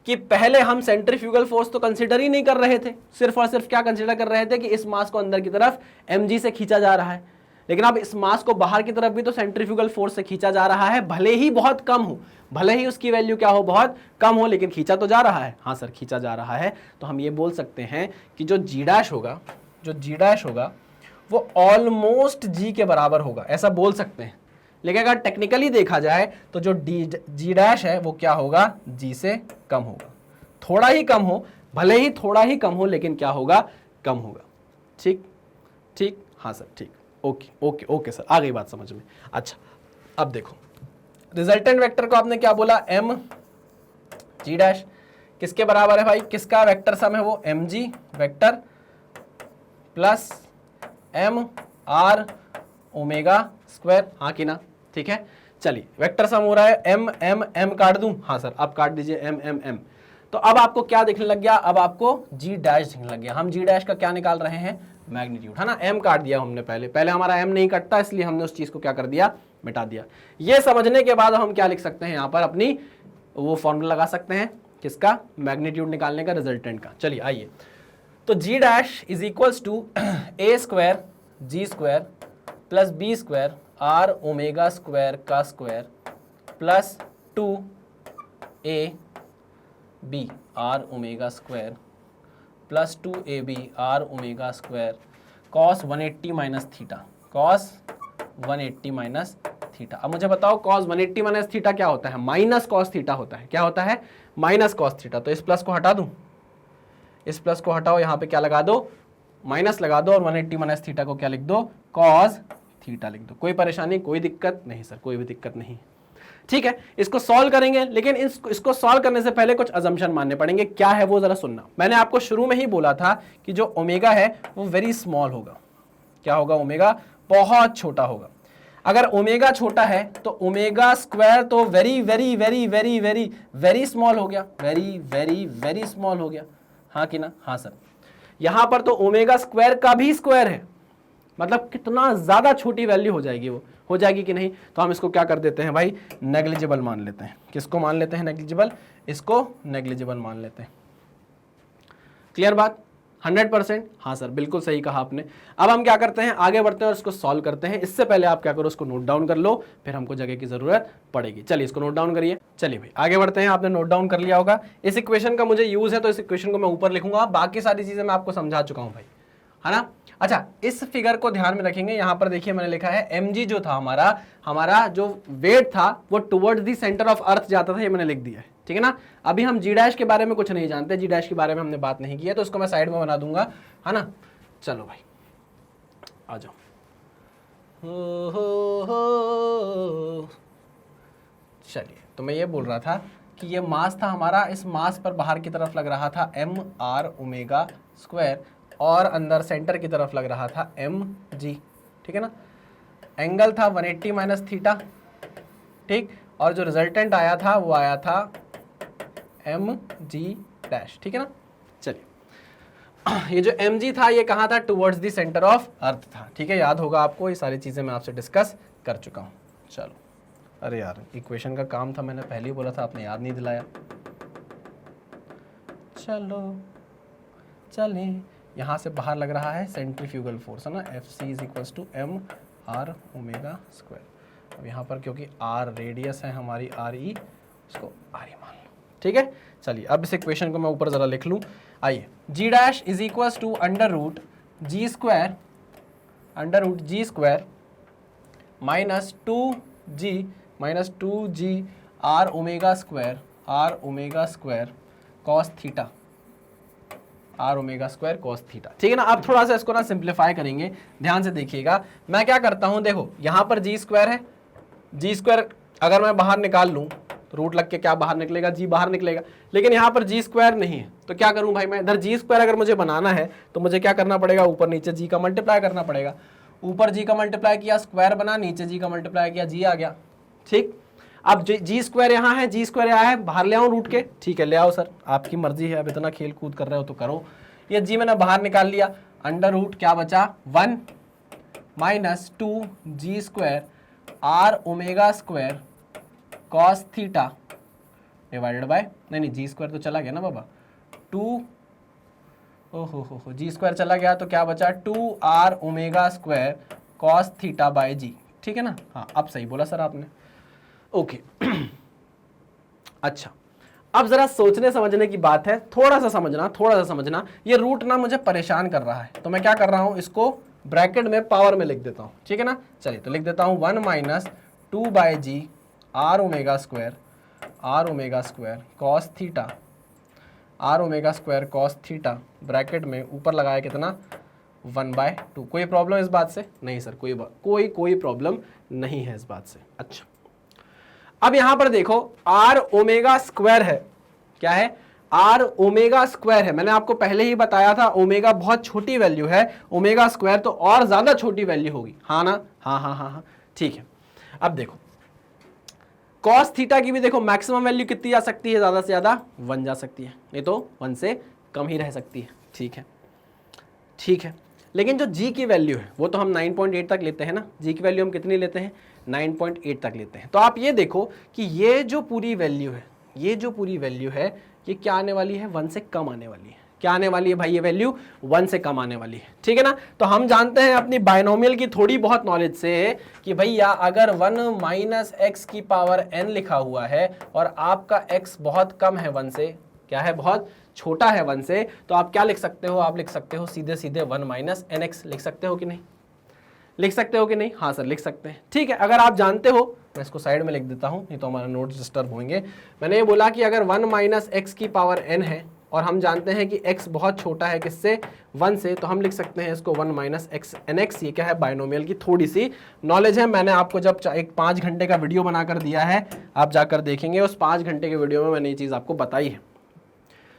कि पहले हम सेंट्रीफ्यूगल फोर्स तो कंसीडर ही नहीं कर रहे थे, सिर्फ और सिर्फ क्या कंसीडर कर रहे थे कि इस मास को अंदर की तरफ mg से खींचा जा रहा है, लेकिन अब इस मास को बाहर की तरफ भी तो सेंट्रीफ्यूगल फोर्स से खींचा जा रहा है, भले ही बहुत कम हो, भले ही उसकी वैल्यू क्या हो? बहुत कम हो, लेकिन खींचा तो जा रहा है। हाँ सर खींचा जा रहा है। तो हम ये बोल सकते हैं कि जो जी डैश होगा वो ऑलमोस्ट जी के बराबर होगा, ऐसा बोल सकते हैं। लेकिन अगर टेक्निकली देखा जाए तो जो जी डैश है वो क्या होगा? जी से कम होगा। थोड़ा ही कम हो, भले ही थोड़ा ही कम हो, लेकिन क्या होगा? कम होगा। ठीक ठीक, हाँ सर ठीक, ओके ओके ओके सर, आ गई बात समझ में। अच्छा, अब देखो रिजल्टेंट वेक्टर को आपने क्या बोला? m g डैश किसके बराबर है भाई? किसका वेक्टर सम है वो? mg vector plus m r omega square, हाँ कि ना? ठीक है, चलिए वेक्टर सम हो रहा है m m m काट दूं? हाँ सर, अब काट दीजिए m m m। तो अब आपको क्या दिखने लग गया? अब आपको g डैश दिखने लग गया। हम g डैश का क्या निकाल रहे हैं? मैग्नीट्यूड, है ना? m काट दिया हमने, पहले हमारा m नहीं कटता, इसलिए हमने उस चीज को क्या कर दिया? मिटा दिया। ये समझने के बाद हम क्या लिख सकते हैं यहाँ पर? अपनी वो फॉर्मूला लगा सकते हैं, किसका? मैग्नीट्यूड निकालने का, रिजल्टेंट का। चलिए आइए, तो g dash is equals to a square g square plus b square r omega square का square plus 2a b r omega square plus 2ab r omega square cos 180 minus theta, cos 180 minus theta. अब मुझे बताओ cos 180 minus theta क्या होता है? Minus cos theta होता है। क्या होता है? Minus cos theta. तो इस प्लस को हटा दूं, इस प्लस को हटाओ, यहां पे क्या लगा दो? माइनस लगा दो, और 180 माइनस थीटा को क्या लिख दो? कॉस थीटा लिख दो। कोई परेशानी, कोई दिक्कत नहीं सर, कोई भी दिक्कत नहीं। ठीक है, इसको सॉल्व करेंगे, लेकिन इसको सॉल्व करने से पहले कुछ अजम्पशन मानने पड़ेंगे। क्या है वो जरा सुनना। मैंने आपको शुरू में ही बोला था कि जो ओमेगा है वो वेरी स्मॉल होगा। क्या होगा? ओमेगा बहुत छोटा होगा। अगर ओमेगा छोटा है तो ओमेगा स्क्वायर तो very very very very very very small हो गया, वेरी वेरी वेरी स्मॉल हो गया। हाँ कि ना? हाँ सर। यहां पर तो ओमेगा स्क्वायर का भी स्क्वायर है, मतलब कितना ज्यादा छोटी वैल्यू हो जाएगी, वो हो जाएगी कि नहीं? तो हम इसको क्या कर देते हैं भाई? नेग्लिजिबल मान लेते हैं। किसको मान लेते हैं? नेग्लिजिबल। इसको नेग्लिजिबल मान लेते हैं। क्लियर बात? 100%? हाँ सर, बिल्कुल सही कहा आपने। अब हम क्या करते हैं? आगे बढ़ते हैं और इसको सॉल्व करते हैं। इससे पहले आप क्या करो, उसको नोट डाउन कर लो, फिर हमको जगह की जरूरत पड़ेगी। चलिए इसको नोट डाउन करिए। चलिए भाई आगे बढ़ते हैं। आपने नोट डाउन कर लिया होगा। इस इक्वेशन का मुझे यूज है तो इस इक्वेशन को मैं ऊपर लिखूंगा। बाकी सारी चीजें मैं आपको समझा चुका हूं भाई, है ना? अच्छा, इस फिगर को ध्यान में रखेंगे। यहां पर देखिए मैंने लिखा है mg जो था हमारा जो वेट था वो टुवर्ड्स द सेंटर ऑफ अर्थ जाता था, ये मैंने लिख दिया है। ठीक है ना? अभी हम जी डैश के बारे में कुछ नहीं जानते, जी डैश के बारे में हमने बात नहीं की है, तो इसको मैं साइड में बना दूंगा, है ना? चलो भाई आ जाओ। चलिए, तो मैं ये बोल रहा था कि ये मास था हमारा, इस मास पर बाहर की तरफ लग रहा था एम आर ओमेगा स्क्वायर, और अंदर सेंटर की तरफ लग रहा था एम जी। ठीक है ना? एंगल था 180 माइनस थीटा। ठीक, और जो रिजल्टेंट आया था वो आया था एम जी डैश। ठीक है ना? चलिए, ये जो एम जी था ये कहाँ था? टुवर्ड्स द सेंटर ऑफ अर्थ था। ठीक है, याद होगा आपको, ये सारी चीजें मैं आपसे डिस्कस कर चुका हूँ। चलो, अरे यार इक्वेशन का काम था, मैंने पहले ही बोला था, आपने याद नहीं दिलाया। चलो चले, यहाँ से बाहर लग रहा है सेंट्रीफ्यूगल फोर्स, है ना? F C is equals to M R omega square. अब यहाँ पर क्योंकि आर रेडियस है हमारी, आर ई, इसको आर ई मान लो। ठीक है, चलिए अब इस इक्वेशन को मैं ऊपर जरा लिख लूँ। आइए, g dash is equals to under root g square minus two g are omega square cos theta, are omega square cos theta. ठीक है ना? अब थोड़ा सा इसको ना सिंप्लीफाई करेंगे, ध्यान से देखिएगा। मैं क्या करता हूं, देखो यहां पर जी स्क्वायर है, जी स्क्वायर अगर मैं बाहर निकाल लूं तो रूट लग के क्या बाहर निकलेगा? जी बाहर निकलेगा। लेकिन यहां पर जी स्क्वायर नहीं है, तो क्या करूं भाई मैं? इधर जी स्क्वायर अगर मुझे बनाना है तो मुझे क्या करना पड़ेगा? ऊपर नीचे जी का मल्टीप्लाई करना पड़ेगा। ऊपर जी का मल्टीप्लाई किया, स्क्वायर बना, नीचे जी का मल्टीप्लाई किया, जी आ गया। ठीक, अब जी स्क्वायर यहाँ है, जी स्क्वायर यहाँ है, बाहर ले आओ रूट के। ठीक है, ले आओ सर, आपकी मर्जी है, अब इतना खेल कूद कर रहे हो तो करो। ये जी मैंने बाहर निकाल लिया, अंडर रूट क्या बचा? 1 minus 2 g square R omega square cos theta divided by, नहीं जी स्क्वायर तो चला गया ना बाबा, 2, ओहो जी स्क्वायर चला गया तो क्या बचा? 2 r omega square cos theta by g. ठीक है ना? हाँ, अब सही बोला सर आपने। ओके अच्छा, अब जरा सोचने समझने की बात है, थोड़ा सा समझना। ये रूट ना मुझे परेशान कर रहा है, तो मैं क्या कर रहा हूं, इसको ब्रैकेट में पावर में लिख देता हूं। ठीक है ना? चलिए तो लिख देता हूं 1 minus 2 by g are omega square cos theta, are omega square cos theta, bracket में ऊपर लगाया कितना? 1/2। कोई प्रॉब्लम इस बात से? नहीं सर, कोई प्रॉब्लम नहीं है इस बात से। अच्छा, अब यहां पर देखो आर ओमेगा स्क्वायर है, क्या है? आर ओमेगा स्क्वायर है। मैंने आपको पहले ही बताया था ओमेगा बहुत छोटी वैल्यू है, ओमेगा स्क्वायर तो और ज्यादा छोटी वैल्यू होगी, हाँ ना? हाँ, ठीक है। अब देखो कॉस थीटा की भी देखो मैक्सिमम वैल्यू कितनी जा सकती है? ज्यादा से ज्यादा 1 जा सकती है, नहीं तो 1 से कम ही रह सकती है। ठीक है, लेकिन जो g की वैल्यू है वो तो हम 9.8 तक लेते हैं ना। g की वैल्यू हम कितनी लेते हैं? 9.8 तक लेते हैं। तो आप ये देखो कि ये जो पूरी वैल्यू है ये क्या आने वाली है? 1 से कम आने वाली है। क्या आने वाली है भाई? ये वैल्यू 1 से कम आने वाली है। ठीक है ना? तो हम जानते हैं अपनी बायनोमियल की थोड़ी बहुत नॉलेज से कि भैया अगर 1 माइनस एक्स की पावर n लिखा हुआ है और आपका x बहुत कम है 1 से, क्या है, बहुत छोटा है 1 से, तो आप क्या लिख सकते हो, आप लिख सकते हो सीधे सीधे 1 माइनस nx लिख सकते हो कि नहीं, लिख सकते हो कि नहीं, हाँ सर लिख सकते हैं। ठीक है, अगर आप जानते हो, मैं इसको साइड में लिख देता हूं, नहीं तो हमारा नोट्स डिस्टर्ब होंगे। मैंने ये बोला कि अगर 1 माइनस एक्स की पावर n है और हम जानते हैं कि x बहुत छोटा है किससे, 1 से, तो हम लिख सकते हैं इसको 1 माइनस एक्स nx। ये क्या है, बाइनोमियल की थोड़ी सी नॉलेज है, मैंने आपको जब एक 5 घंटे का वीडियो बनाकर दिया है, आप जाकर देखेंगे, उस 5 घंटे के वीडियो में मैंने ये चीज़ आपको बताई है।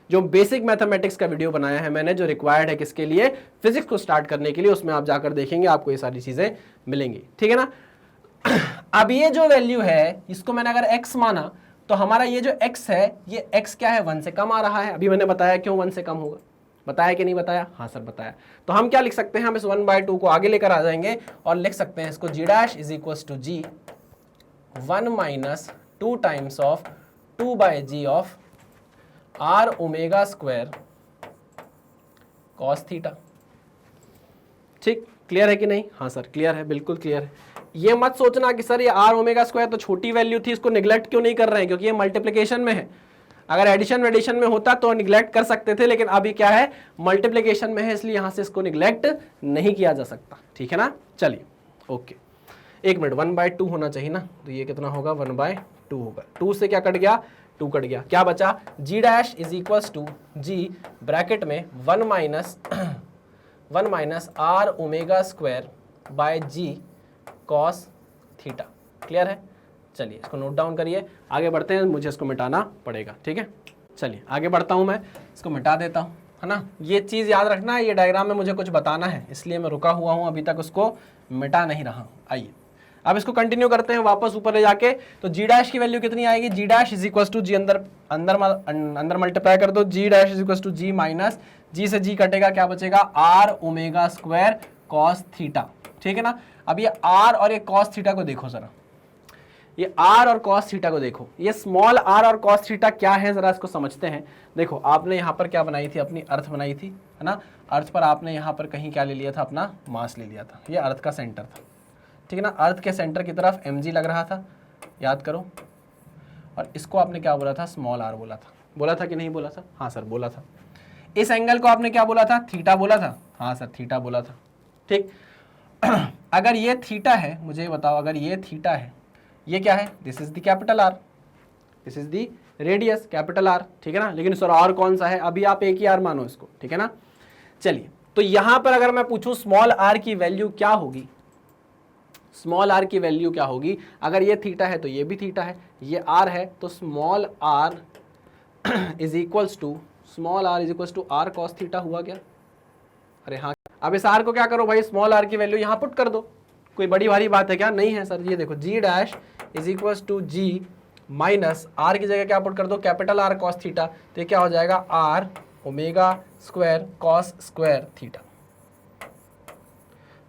जो बेसिक मैथमेटिक्स का वीडियो बनाया है मैंने, जो रिक्वायर्ड है किसके लिए, फिजिक्स को स्टार्ट करने के लिए, उसमें आप जाकर देखेंगे, आपको ये सारी चीजें मिलेंगी। ठीक है ना। अब ये जो वैल्यू है, इसको मैंने अगर x माना, तो हमारा ये जो x है, ये x क्या है, 1 से कम आ रहा है। अभी मैंने बताया क्यों 1 से कम होगा, बताया कि नहीं बताया, हाँ सर बताया। तो हम क्या लिख सकते हैं, हम इस 1/2 को आगे लेकर आ जाएंगे और लिख सकते हैं इसको g dash is equal to g 1 minus 2 times of 2/g of R omega square cos theta. ठीक, क्लियर है कि नहीं, हाँ सर क्लियर है, बिल्कुल क्लियर है। ये मत सोचना कि सर ये आर ओमेगा स्क्वायर तो छोटी वैल्यू थी, इसको निगलेक्ट क्यों नहीं कर रहे हैं, क्योंकि ये मल्टीप्लिकेशन में है। अगर एडिशन वेडिशन में होता तो निगलेक्ट कर सकते थे, लेकिन अभी क्या है, मल्टीप्लिकेशन में है, इसलिए यहां से इसको निगलेक्ट नहीं किया जा सकता। ठीक है ना, चलिए ओके, एक मिनट, 1/2 होना चाहिए ना, तो ये कितना होगा, 1/2 होगा। 2 से क्या कट गया, 2 कट गया, क्या बचा, g dash is equals to g bracket में 1 minus are omega square by g cos theta. Clear है, चलिए इसको नोट डाउन करिए, आगे बढ़ते हैं, मुझे इसको मिटाना पड़ेगा। ठीक है, चलिए आगे बढ़ता हूं, मैं इसको मिटा देता हूं, है ना। ये चीज़ याद रखना है, ये डायग्राम में मुझे कुछ बताना है, इसलिए मैं रुका हुआ हूं, अभी तक उसको मिटा नहीं रहा हूं। आइए अब इसको कंटिन्यू करते हैं वापस ऊपर ले जाके। तो g डैश की वैल्यू कितनी आएगी, g dash is equal to g अंदर मल्टीप्लाई कर दो, g dash is equal to g minus g से g कटेगा, क्या बचेगा, r omega square cos theta. ठीक है ना। अब ये r और ये कॉस थीटा को देखो जरा, ये r और कॉस थीटा को देखो, ये स्मॉल r और कॉस थीटा क्या है, जरा इसको समझते हैं। देखो आपने यहाँ पर क्या बनाई थी, अपनी अर्थ बनाई थी, है ना। अर्थ पर आपने यहाँ पर कहीं क्या ले लिया था, अपना मास ले लिया था, ये अर्थ का सेंटर था। ठीक है ना, अर्थ के सेंटर की तरफ mg लग रहा था, याद करो। और इसको आपने क्या बोला था, स्मॉल r बोला था कि नहीं बोला था, हाँ सर बोला था। इस एंगल को आपने क्या बोला था, थीटा बोला था, हाँ सर थीटा बोला था। ठीक, अगर ये थीटा है, मुझे बताओ, अगर ये थीटा है, ये क्या है, this is the capital R, this is the radius capital R। ठीक है ना, लेकिन सर R कौन सा है, अभी आप एक ही R मानो इसको। ठीक है ना, चलिए तो यहां पर अगर मैं पूछूं स्मॉल r की वैल्यू क्या होगी, स्मॉल r की वैल्यू क्या होगी, अगर ये थीटा है तो ये भी थीटा है, ये r है, तो small r is equals to r cos theta हुआ क्या। अरे हाँ, अब इस r को क्या करो भाई, स्मॉल r की वैल्यू यहाँ पुट कर दो, कोई बड़ी भारी बात है क्या, नहीं है सर। ये देखो g dash is equals to g minus r की जगह क्या पुट कर दो, कैपिटल R कॉस थीटा, तो ये क्या हो जाएगा, r omega square cos square theta.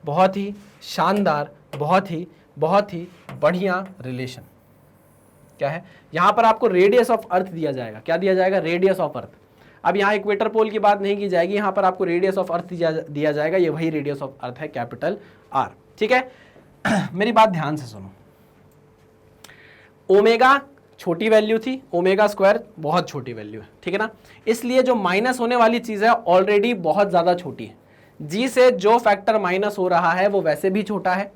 बहुत ही शानदार, बहुत ही बढ़िया रिलेशन। क्या है, यहां पर आपको रेडियस ऑफ अर्थ दिया जाएगा, क्या दिया जाएगा, रेडियस ऑफ अर्थ। अब यहाँ इक्वेटर पोल की बात नहीं की जाएगी, यहां पर आपको रेडियस ऑफ अर्थ दिया जाएगा, ये वही रेडियस ऑफ अर्थ है, कैपिटल R। ठीक है मेरी बात ध्यान से सुनो, ओमेगा छोटी वैल्यू थी, ओमेगा स्क्वायर बहुत छोटी वैल्यू है। ठीक है ना, इसलिए जो माइनस होने वाली चीज है ऑलरेडी बहुत ज्यादा छोटी है, जी से जो फैक्टर माइनस हो रहा है वो वैसे भी छोटा है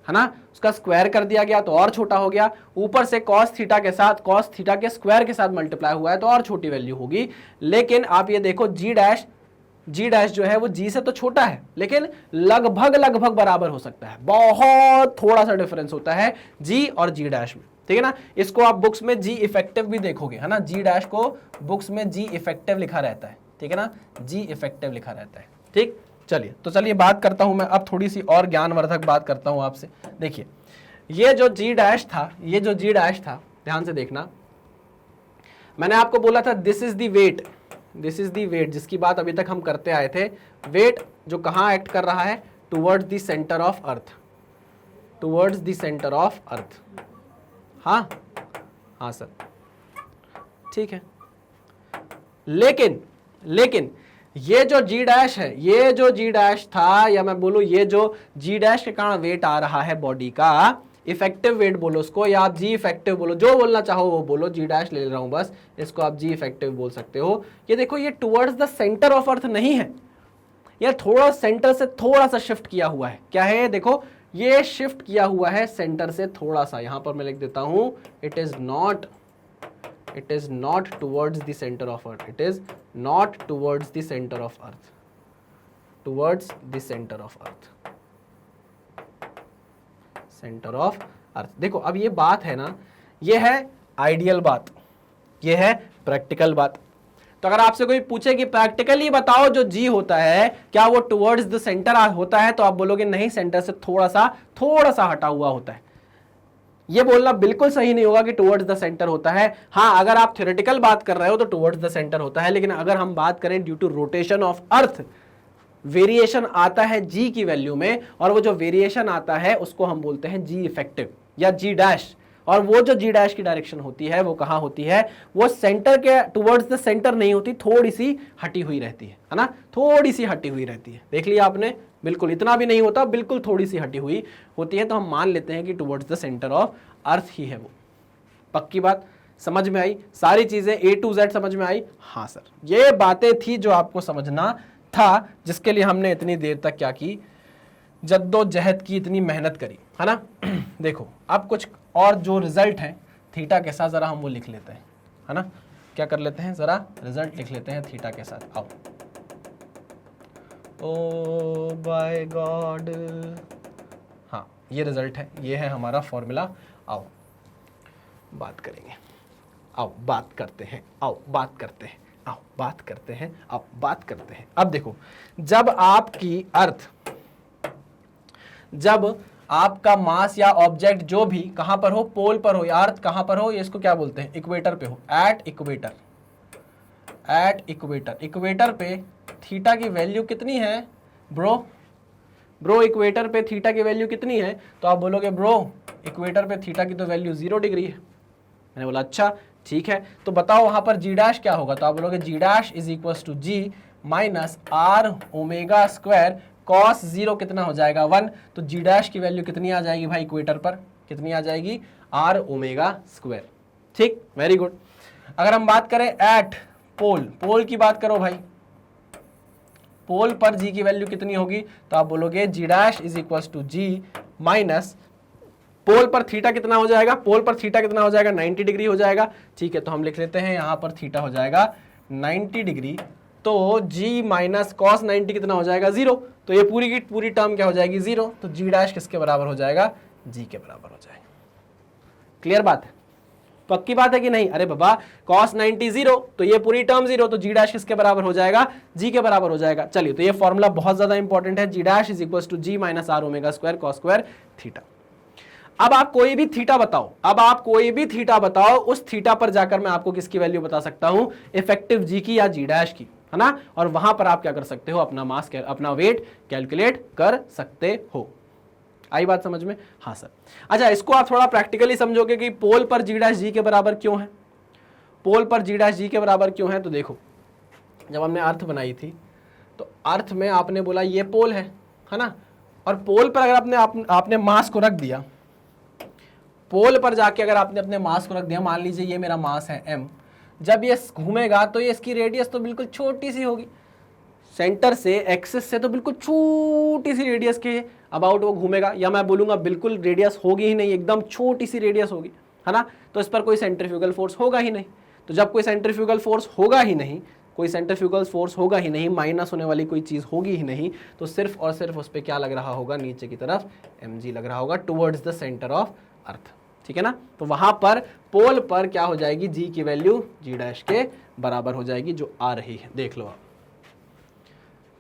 ना, उसका स्क्वायर कर दिया गया तो और छोटा हो गया, ऊपर से कॉस थीटा के साथ, कॉस थीटा के स्क्वायर के साथ मल्टीप्लाई हुआ है तो और छोटी वैल्यू होगी। लेकिन आप ये देखो जी डैश जो है वो जी से तो छोटा है, लेकिन लगभग बराबर हो सकता है, बहुत थोड़ा सा डिफरेंस होता है जी और जी डैश में। ठीक है ना, इसको आप बुक्स में जी इफेक्टिव भी देखोगे, है ना, जी डैश को बुक्स में जी इफेक्टिव लिखा रहता है। ठीक है ना, जी इफेक्टिव लिखा रहता है। ठीक, चलिए तो चलिए बात करता हूं मैं अब थोड़ी सी और ज्ञानवर्धक बात करता हूं आपसे। देखिए ये जो जी डैश था, ध्यान से देखना, मैंने आपको बोला था दिस इज द वेट, जिसकी बात अभी तक हम करते आए थे। वेट जो कहां एक्ट कर रहा है, टुवर्ड्स द सेंटर ऑफ अर्थ, हाँ सर ठीक है। लेकिन ये जो जी डैश है, ये जो जी डैश था, या मैं बोलूं ये जो जी डैश के कारण वेट आ रहा है बॉडी का, इफेक्टिव वेट बोलो उसको, या आप जी इफेक्टिव बोलो, जो बोलना चाहो वो बोलो, जी डैश ले रहा हूं बस, इसको आप जी इफेक्टिव बोल सकते हो। ये देखो ये टुवर्ड्स द सेंटर ऑफ अर्थ नहीं है, ये थोड़ा सेंटर से थोड़ा सा शिफ्ट किया हुआ है। क्या है, देखो ये शिफ्ट किया हुआ है सेंटर से थोड़ा सा, यहां पर मैं लिख देता हूं, it is not towards the centre of earth, it is not towards the centre of earth, towards the centre of earth, centre of अर्थ। देखो अब ये बात है ना, ये है आइडियल बात, ये है प्रैक्टिकल बात। तो अगर आपसे कोई पूछे कि प्रैक्टिकली बताओ जो जी होता है क्या वो टुवर्ड्स द सेंटर होता है, तो आप बोलोगे नहीं, सेंटर से थोड़ा सा हटा हुआ होता है। ये बोलना बिल्कुल सही नहीं होगा कि टुवर्ड्स द सेंटर होता है। हाँ, अगर आप थ्योरेटिकल बात कर रहे हो तो टुवर्ड्स द सेंटर होता है, लेकिन अगर हम बात करें due to rotation of earth variation आता है जी की वैल्यू में, और वो जो वेरिएशन आता है उसको हम बोलते हैं जी इफेक्टिव या जी डैश। और वो जो जी डैश की डायरेक्शन होती है वो कहां होती है, वो सेंटर के टुवर्ड्स द सेंटर नहीं होती, थोड़ी सी हटी हुई रहती है ना, थोड़ी सी हटी हुई रहती है। देख लिया आपने, बिल्कुल इतना भी नहीं होता, बिल्कुल थोड़ी सी हटी हुई होती है, तो हम मान लेते हैं कि towards the centre of earth ही है वो। पक्की बात, समझ में आई सारी चीजें A to Z समझ में आई? हाँ सर, ये बातें थी जो आपको समझना था, जिसके लिए हमने इतनी देर तक क्या की, जद्दोजहद की, इतनी मेहनत करी, है ना। देखो अब कुछ और जो रिजल्ट है थीटा के साथ जरा हम वो लिख लेते हैं, है ना। क्या कर लेते हैं, जरा रिजल्ट लिख लेते हैं थीटा के साथ। आओ, ओ बाय गॉड, हाँ ये रिजल्ट है, ये है हमारा फॉर्मूला। आओ बात करेंगे, आओ बात करते हैं, आओ बात करते हैं, आओ बात करते हैं, आओ बात करते हैं। अब देखो, जब आपकी अर्थ, जब आपका मास या ऑब्जेक्ट जो भी कहां पर हो, पोल पर हो या अर्थ कहां पर हो, ये इसको क्या बोलते हैं, इक्वेटर पे हो, at equator, at equator. Equator पे थीटा की वैल्यू कितनी है ब्रो इक्वेटर पे थीटा की वैल्यू कितनी है, तो आप बोलोगे ब्रो इक्वेटर पे थीटा की तो वैल्यू 0 डिग्री है। मैंने बोला अच्छा ठीक है, तो बताओ वहां पर जी डैश क्या होगा, तो आप बोलोगे g dash is equal to g minus are omega square cos 0 कितना हो जाएगा 1। तो जी डैश की वैल्यू कितनी आ जाएगी भाई इक्वेटर पर, कितनी आ जाएगी, आर ओमेगा स्क्वायर। ठीक, वेरी गुड। अगर हम बात करें एट पोल, पोल की बात करो भाई, पोल पर जी की वैल्यू कितनी होगी, तो आप बोलोगे g dash is equal to g minus pole पर थीटा कितना हो जाएगा, पोल पर थीटा कितना हो जाएगा 90 डिग्री हो जाएगा। ठीक है, तो हम लिख लेते हैं यहां पर थीटा हो जाएगा 90 डिग्री, तो g माइनस कॉस 90 कितना हो जाएगा 0। तो ये पूरी की पूरी टर्म क्या हो जाएगी 0। तो g डैश किसके बराबर हो जाएगा, g के बराबर हो जाएगा। क्लियर बात है, पक्की बात है कि नहीं? अरे बाबा कॉस 90 0, तो ये पूरी टर्म 0, तो g डैश किसके बराबर हो जाएगा, g के बराबर हो जाएगा। चलिए, तो ये फॉर्मूला बहुत ज्यादा इंपॉर्टेंट है, g dash is equal to g minus are omega square cos square theta. अब आप कोई भी थीटा बताओ, अब आप कोई भी थीटा बताओ, उस थीटा पर जाकर मैं आपको किसकी वैल्यू बता सकता हूं, इफेक्टिव जी की या जी डैश की, है ना। और वहां पर आप क्या कर सकते हो, अपना मास, अपना वेट कैलकुलेट कर सकते हो। आई बात समझ में? हाँ सर। अच्छा, इसको आप थोड़ा प्रैक्टिकली समझोगे कि पोल पर जी डैश जी के बराबर क्यों है, पोल पर जी डैश जी के बराबर क्यों है। तो देखो, जब हमने अर्थ बनाई थी तो अर्थ में आपने बोला ये पोल है ना, और पोल पर अगर आपने मास को रख दिया, पोल पर जाके अगर आपने अपने मास को रख दिया, मान लीजिए ये मेरा मास है m, जब ये घूमेगा तो ये इसकी रेडियस तो बिल्कुल छोटी सी होगी, सेंटर से एक्सिस से तो बिल्कुल छोटी सी रेडियस के अबाउट वो घूमेगा, या मैं बोलूंगा बिल्कुल रेडियस होगी ही नहीं, एकदम छोटी सी रेडियस होगी, है ना। तो इस पर कोई सेंट्रीफ्यूगल फोर्स होगा ही नहीं। तो जब कोई सेंट्रीफ्यूगल फोर्स होगा ही नहीं, कोई सेंट्रीफ्यूगल फोर्स होगा ही नहीं, माइनस होने वाली कोई चीज होगी ही नहीं, तो सिर्फ और सिर्फ उस पर क्या लग रहा होगा, नीचे की तरफ mg लग रहा होगा towards the centre of earth. ठीक है ना। तो वहां पर पोल पर क्या हो जाएगी, जी की वैल्यू जी डैश के बराबर हो जाएगी, जो आ रही है, देख लो आप।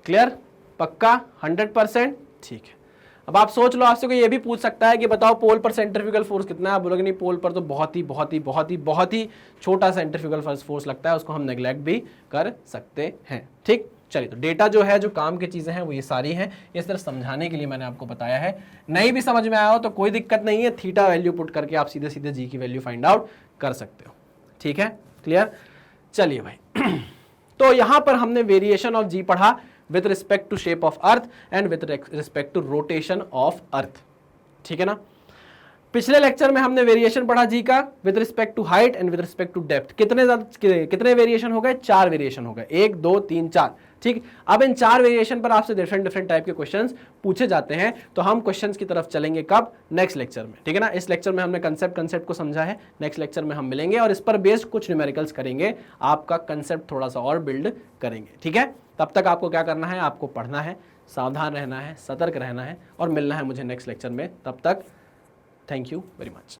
क्लियर, पक्का 100%? ठीक है। अब आप सोच लो, आपसे कोई ये भी पूछ सकता है कि बताओ पोल पर सेंट्रीफ्यूगल फोर्स कितना है, आप बोलोगे नहीं, पोल पर तो बहुत ही छोटा सेंट्रीफ्यूगल फोर्स लगता है, उसको हम नेग्लेक्ट भी कर सकते हैं। ठीक, चलिए, तो डेटा जो है, जो काम की चीजें हैं वो ये सारी हैं, ये सिर्फ समझाने के लिए मैंने आपको बताया है। नहीं भी समझ में आया हो तो कोई दिक्कत नहीं है, थीटा वैल्यू पुट करके आप सीधे सीधे जी की वैल्यू फाइंड आउट कर सकते हो। ठीक है, क्लियर। चलिए भाई, तो यहां पर हमने वेरिएशन ऑफ जी पढ़ा with respect to shape of earth and with respect to rotation of earth. ठीक है ना। पिछले लेक्चर में हमने वेरिएशन पढ़ा जी का with respect to height and with respect to depth. कितने वेरिएशन हो गए? 4 वेरिएशन हो गए, 1 2 3 4। ठीक, अब इन 4 वेरिएशन पर आपसे डिफरेंट टाइप के क्वेश्चंस पूछे जाते हैं। तो हम क्वेश्चंस की तरफ चलेंगे कब? नेक्स्ट लेक्चर में, ठीक है ना। इस लेक्चर में हमने कंसेप्ट को समझा है, नेक्स्ट लेक्चर में हम मिलेंगे और इस पर बेस्ड कुछ न्यूमेरिकल्स करेंगे, आपका कंसेप्ट थोड़ा सा और बिल्ड करेंगे, ठीक है। तब तक आपको क्या करना है? आपको पढ़ना है, सावधान रहना है, सतर्क रहना है और मिलना है मुझे नेक्स्ट लेक्चर में। तब तक थैंक यू वेरी मच।